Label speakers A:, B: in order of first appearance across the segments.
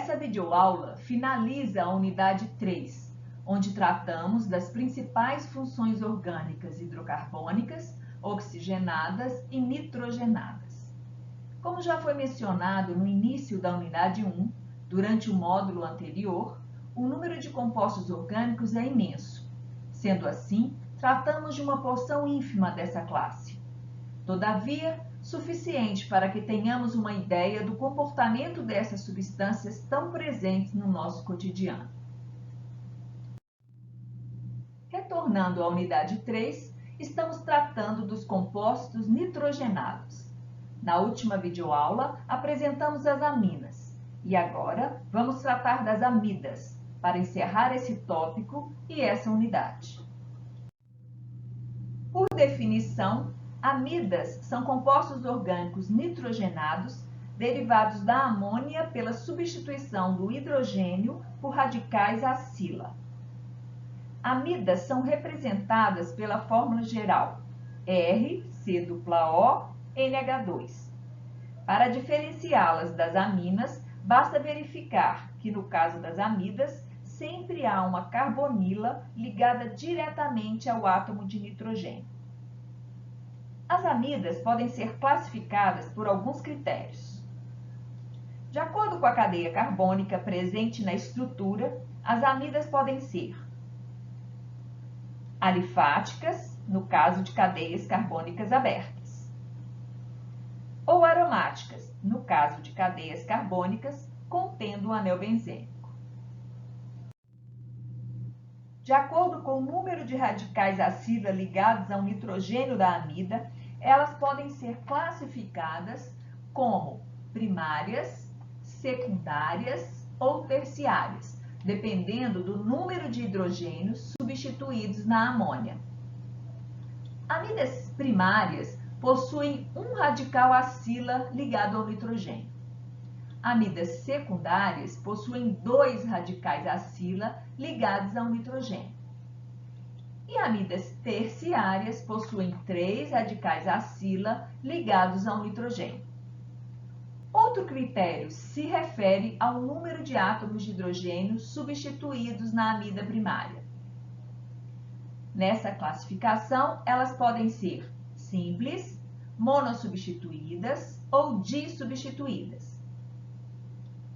A: Essa videoaula finaliza a unidade 3, onde tratamos das principais funções orgânicas hidrocarbônicas, oxigenadas e nitrogenadas. Como já foi mencionado no início da unidade 1, durante o módulo anterior, o número de compostos orgânicos é imenso. Sendo assim, tratamos de uma porção ínfima dessa classe. Todavia, suficiente para que tenhamos uma ideia do comportamento dessas substâncias tão presentes no nosso cotidiano. Retornando à unidade 3, estamos tratando dos compostos nitrogenados. Na última videoaula, apresentamos as aminas e agora vamos tratar das amidas, para encerrar esse tópico e essa unidade. Por definição, amidas são compostos orgânicos nitrogenados derivados da amônia pela substituição do hidrogênio por radicais acila. Amidas são representadas pela fórmula geral RC2ONH2. Para diferenciá-las das aminas, basta verificar que, no caso das amidas, sempre há uma carbonila ligada diretamente ao átomo de nitrogênio. As amidas podem ser classificadas por alguns critérios. De acordo com a cadeia carbônica presente na estrutura, as amidas podem ser alifáticas, no caso de cadeias carbônicas abertas, ou aromáticas, no caso de cadeias carbônicas contendo o anel benzênico. De acordo com o número de radicais acila ligados ao nitrogênio da amida, elas podem ser classificadas como primárias, secundárias ou terciárias, dependendo do número de hidrogênios substituídos na amônia. Amidas primárias possuem um radical acila ligado ao nitrogênio. Amidas secundárias possuem 2 radicais acila ligados ao nitrogênio. E amidas terciárias possuem 3 radicais acila ligados ao nitrogênio. Outro critério se refere ao número de átomos de hidrogênio substituídos na amida primária. Nessa classificação, elas podem ser simples, monossubstituídas ou dissubstituídas.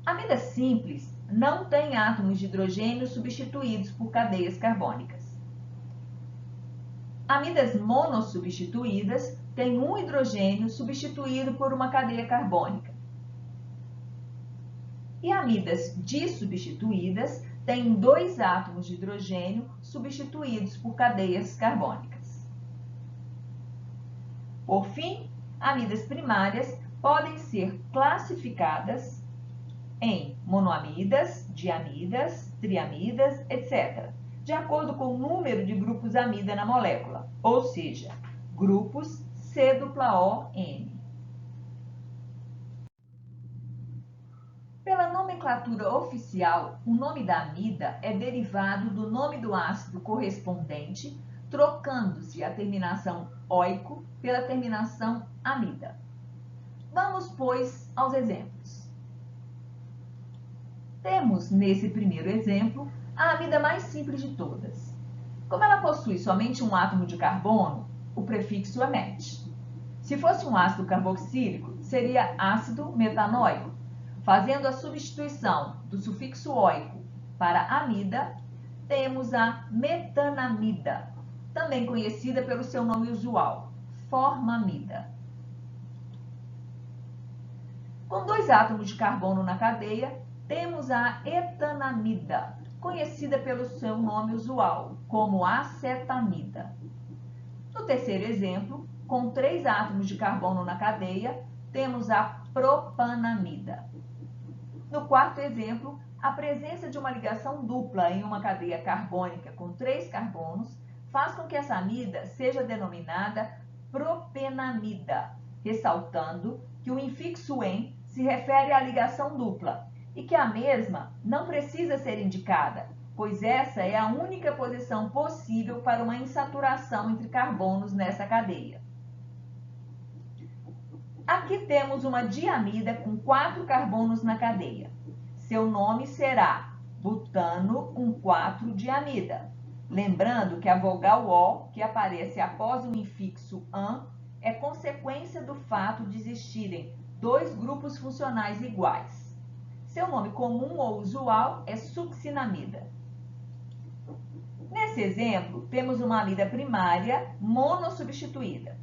A: Amidas simples não têm átomos de hidrogênio substituídos por cadeias carbônicas. Amidas monossubstituídas têm um hidrogênio substituído por uma cadeia carbônica. E amidas dissubstituídas têm 2 átomos de hidrogênio substituídos por cadeias carbônicas. Por fim, amidas primárias podem ser classificadas em monoamidas, diamidas, triamidas, etc., de acordo com o número de grupos amida na molécula, ou seja, grupos C-ON. Pela nomenclatura oficial, o nome da amida é derivado do nome do ácido correspondente, trocando-se a terminação oico pela terminação amida. Vamos, pois, aos exemplos. Temos, nesse primeiro exemplo, a amida mais simples de todas. Como ela possui somente um átomo de carbono, o prefixo é met. Se fosse um ácido carboxílico, seria ácido metanoico. Fazendo a substituição do sufixo oico para amida, temos a metanamida, também conhecida pelo seu nome usual, formamida. Com 2 átomos de carbono na cadeia, temos a etanamida, conhecida pelo seu nome usual, como acetamida. No terceiro exemplo, com 3 átomos de carbono na cadeia, temos a propanamida. No quarto exemplo, a presença de uma ligação dupla em uma cadeia carbônica com 3 carbonos faz com que essa amida seja denominada propenamida, ressaltando que o infixo "em" se refere à ligação dupla e que a mesma não precisa ser indicada, pois essa é a única posição possível para uma insaturação entre carbonos nessa cadeia. Aqui temos uma diamida com 4 carbonos na cadeia. seu nome será butano 1,4-diamida. Lembrando que a vogal O, que aparece após o infixo an, é consequência do fato de existirem dois grupos funcionais iguais. Seu nome comum ou usual é succinamida. Nesse exemplo, temos uma amida primária monossubstituída.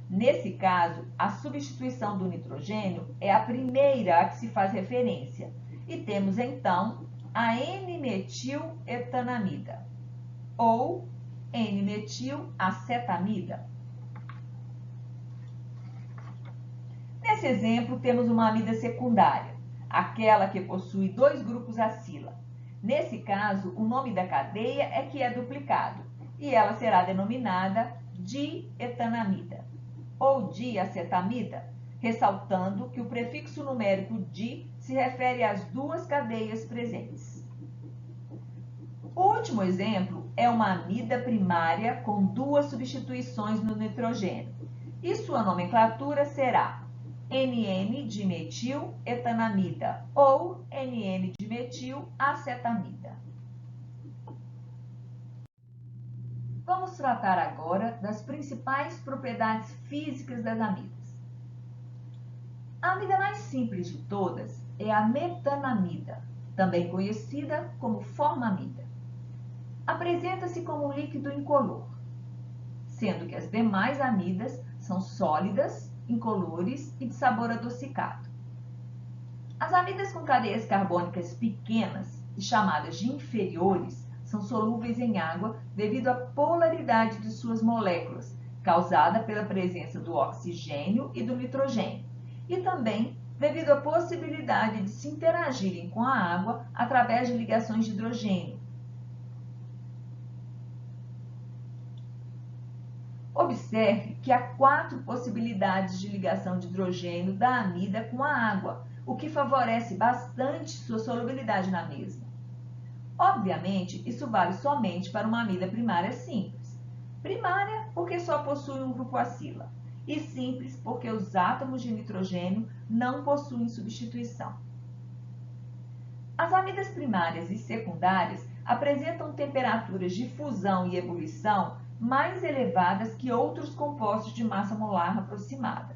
A: Nesse caso, a substituição do nitrogênio é a primeira a que se faz referência. E temos, então, a N-metiletanamida ou N-metilacetamida. Nesse exemplo, temos uma amida secundária, aquela que possui dois grupos acila. Nesse caso, o nome da cadeia é que é duplicado e ela será denominada dietanamida ou diacetamida, ressaltando que o prefixo numérico di se refere às duas cadeias presentes. O último exemplo é uma amida primária com duas substituições no nitrogênio e sua nomenclatura será NN-dimetiletanamida ou NN-dimetilacetamida. Vamos tratar agora das principais propriedades físicas das amidas. A amida mais simples de todas é a metanamida, também conhecida como formamida. Apresenta-se como um líquido incolor, sendo que as demais amidas são sólidas, incolores e de sabor adocicado. As amidas com cadeias carbônicas pequenas e chamadas de inferiores são solúveis em água devido à polaridade de suas moléculas, causada pela presença do oxigênio e do nitrogênio, e também devido à possibilidade de se interagirem com a água através de ligações de hidrogênio. Observe que há 4 possibilidades de ligação de hidrogênio da amida com a água, o que favorece bastante sua solubilidade na mesma. Obviamente, isso vale somente para uma amida primária simples. Primária, porque só possui um grupo acila, e simples, porque os átomos de nitrogênio não possuem substituição. As amidas primárias e secundárias apresentam temperaturas de fusão e ebulição mais elevadas que outros compostos de massa molar aproximada.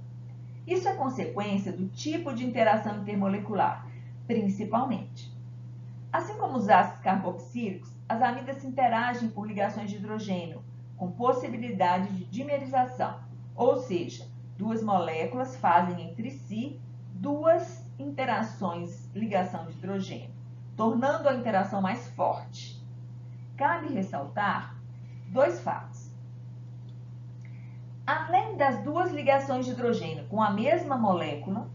A: Isso é consequência do tipo de interação intermolecular, principalmente. Assim como os ácidos carboxílicos, as amidas interagem por ligações de hidrogênio, com possibilidade de dimerização, ou seja, duas moléculas fazem entre si duas interações, ligação de hidrogênio, tornando a interação mais forte. Cabe ressaltar 2 fatos. Além das duas ligações de hidrogênio com a mesma molécula,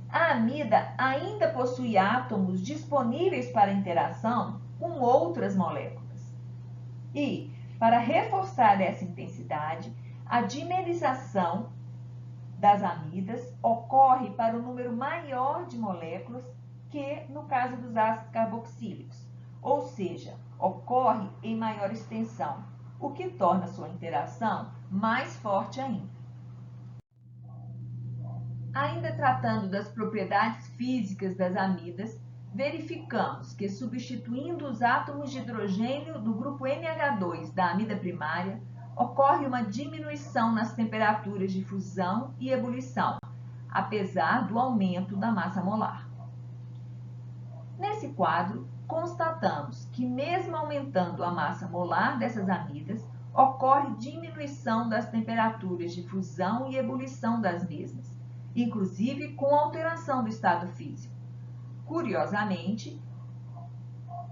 A: a amida ainda possui átomos disponíveis para interação com outras moléculas. E, para reforçar essa intensidade, a dimerização das amidas ocorre para um número maior de moléculas que no caso dos ácidos carboxílicos, ou seja, ocorre em maior extensão, o que torna sua interação mais forte ainda. Ainda tratando das propriedades físicas das amidas, verificamos que substituindo os átomos de hidrogênio do grupo NH2 da amida primária, ocorre uma diminuição nas temperaturas de fusão e ebulição, apesar do aumento da massa molar. Nesse quadro, constatamos que mesmo aumentando a massa molar dessas amidas, ocorre diminuição das temperaturas de fusão e ebulição das mesmas, inclusive com alteração do estado físico. Curiosamente,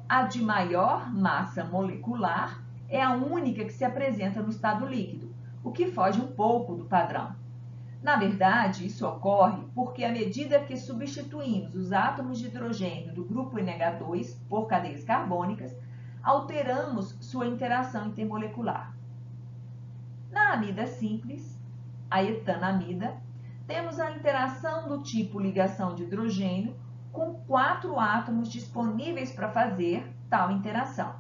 A: a de maior massa molecular é a única que se apresenta no estado líquido, o que foge um pouco do padrão. Na verdade, isso ocorre porque à medida que substituímos os átomos de hidrogênio do grupo NH2 por cadeias carbônicas, alteramos sua interação intermolecular. Na amida simples, a etanamida, temos a interação do tipo ligação de hidrogênio com 4 átomos disponíveis para fazer tal interação.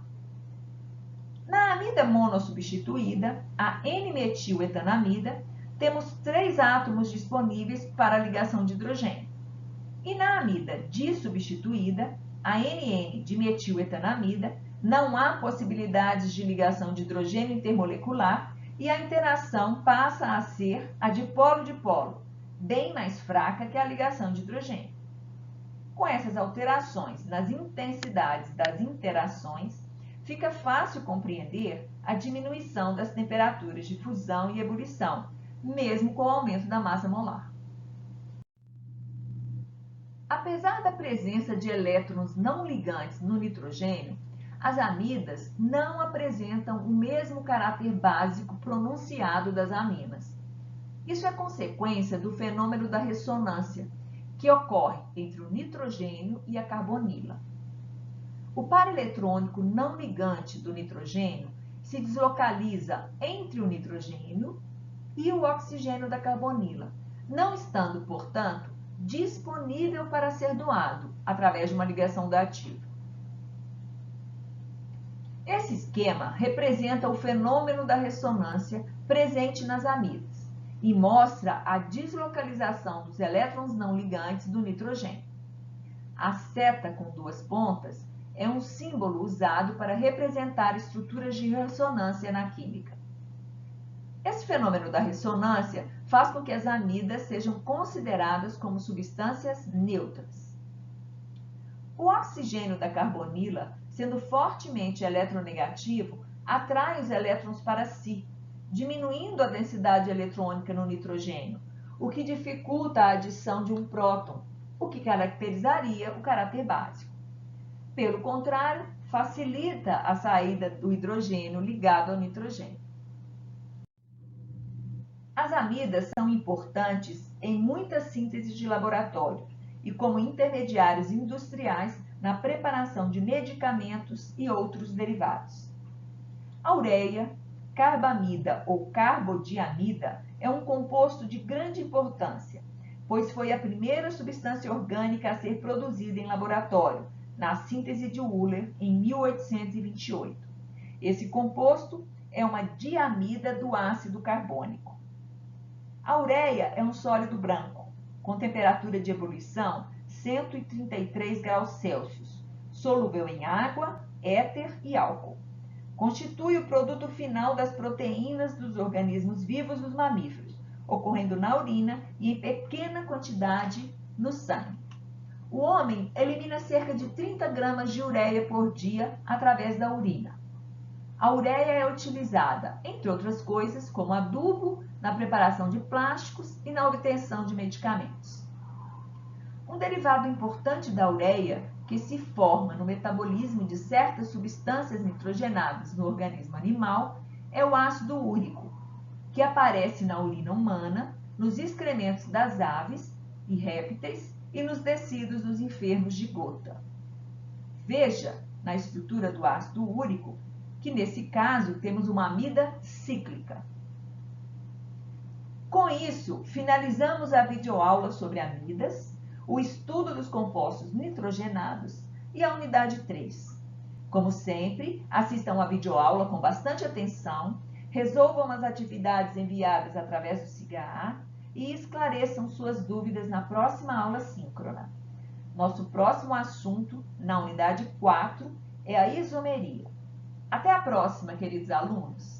A: Na amida monossubstituída, a N-metiletanamida, temos 3 átomos disponíveis para a ligação de hidrogênio. E na amida dissubstituída, a NN-dimetiletanamida, não há possibilidades de ligação de hidrogênio intermolecular e a interação passa a ser a dipolo-dipolo, bem mais fraca que a ligação de hidrogênio. Com essas alterações nas intensidades das interações, fica fácil compreender a diminuição das temperaturas de fusão e ebulição, mesmo com o aumento da massa molar. Apesar da presença de elétrons não ligantes no nitrogênio, as amidas não apresentam o mesmo caráter básico pronunciado das aminas. Isso é consequência do fenômeno da ressonância, que ocorre entre o nitrogênio e a carbonila. O par eletrônico não ligante do nitrogênio se deslocaliza entre o nitrogênio e o oxigênio da carbonila, não estando, portanto, disponível para ser doado através de uma ligação dativa. Esse esquema representa o fenômeno da ressonância presente nas amidas e mostra a deslocalização dos elétrons não ligantes do nitrogênio. A seta com duas pontas é um símbolo usado para representar estruturas de ressonância na química. Esse fenômeno da ressonância faz com que as amidas sejam consideradas como substâncias neutras. O oxigênio da carbonila, sendo fortemente eletronegativo, atrai os elétrons para si, diminuindo a densidade eletrônica no nitrogênio, o que dificulta a adição de um próton, o que caracterizaria o caráter básico. Pelo contrário, facilita a saída do hidrogênio ligado ao nitrogênio. As amidas são importantes em muitas sínteses de laboratório e como intermediários industriais na preparação de medicamentos e outros derivados. A ureia, carbamida ou carbodiamida é um composto de grande importância, pois foi a primeira substância orgânica a ser produzida em laboratório, na síntese de Wöhler, em 1828. Esse composto é uma diamida do ácido carbônico. A ureia é um sólido branco, com temperatura de ebulição 133 graus Celsius, solúvel em água, éter e álcool. Constitui o produto final das proteínas dos organismos vivos dos mamíferos, ocorrendo na urina e em pequena quantidade no sangue. O homem elimina cerca de 30 gramas de ureia por dia através da urina. A ureia é utilizada, entre outras coisas, como adubo na preparação de plásticos e na obtenção de medicamentos. Um derivado importante da ureia, que se forma no metabolismo de certas substâncias nitrogenadas no organismo animal, é o ácido úrico, que aparece na urina humana, nos excrementos das aves e répteis e nos tecidos dos enfermos de gota. Veja, na estrutura do ácido úrico, que nesse caso temos uma amida cíclica. Com isso, finalizamos a videoaula sobre amidas, o estudo dos compostos nitrogenados e a unidade 3. Como sempre, assistam a videoaula com bastante atenção, resolvam as atividades enviadas através do SIGA e esclareçam suas dúvidas na próxima aula síncrona. Nosso próximo assunto, na unidade 4, é a isomeria. Até a próxima, queridos alunos!